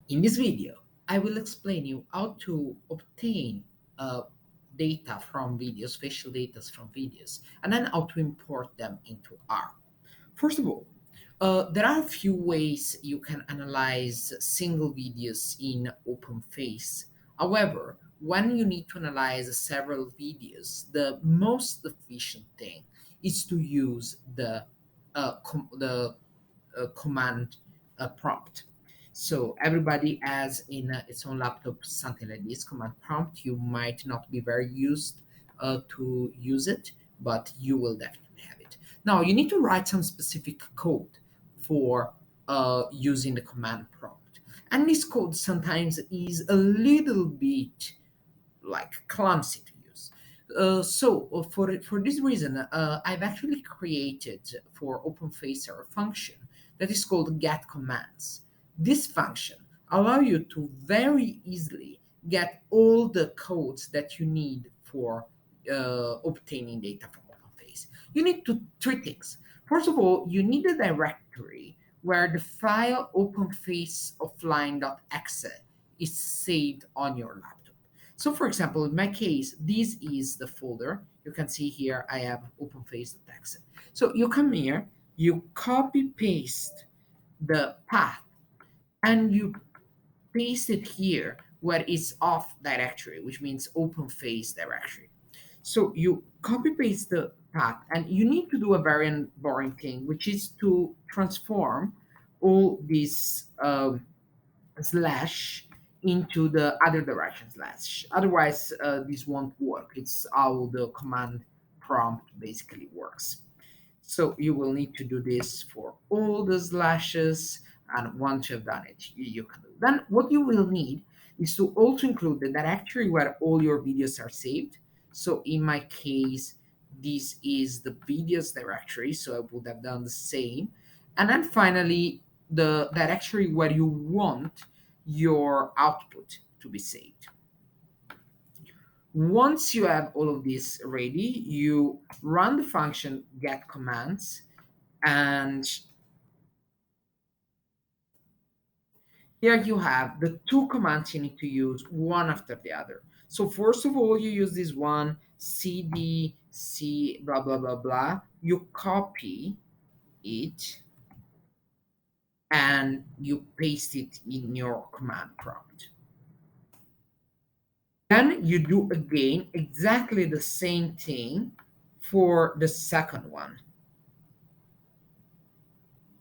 In this video, I will explain you how to obtain data from videos, facial data from videos, and then how to import them into R. First of all, there are a few ways you can analyze single videos in OpenFace. However, when you need to analyze several videos, the most efficient thing is to use the command prompt. So everybody has in its own laptop something like this command prompt. You might not be very used to use it, but you will definitely have it. Now you need to write some specific code for using the command prompt, and this code sometimes is a little bit like clumsy to use. For this reason, I've actually created for OpenFaceR a function that is called get commands. This function allow you to very easily get all the codes that you need for obtaining data from OpenFace. You need to three things. First of all, you need a directory where the file openfaceoffline.exe is saved on your laptop. So for example, in my case, this is the folder. You can see here I have openface.exe. So you come here, you copy paste the path, and you paste it here where it's off directory, which means OpenFace directory. So you copy paste the path, and you need to do a very boring thing, which is to transform all these slash into the other direction slash. Otherwise, this won't work. It's how the command prompt basically works. So you will need to do this for all the slashes, and once you've done it, you can do. Then what you will need is to also include the directory where all your videos are saved. So in my case, this is the videos directory, so I would have done the same. And then finally, the directory where you want your output to be saved. Once you have all of this ready, you run the function get commands, and here you have the two commands you need to use one after the other. So first of all, you use this one, cd c blah blah blah blah. You copy it and you paste it in your command prompt. Then you do again exactly the same thing for the second one.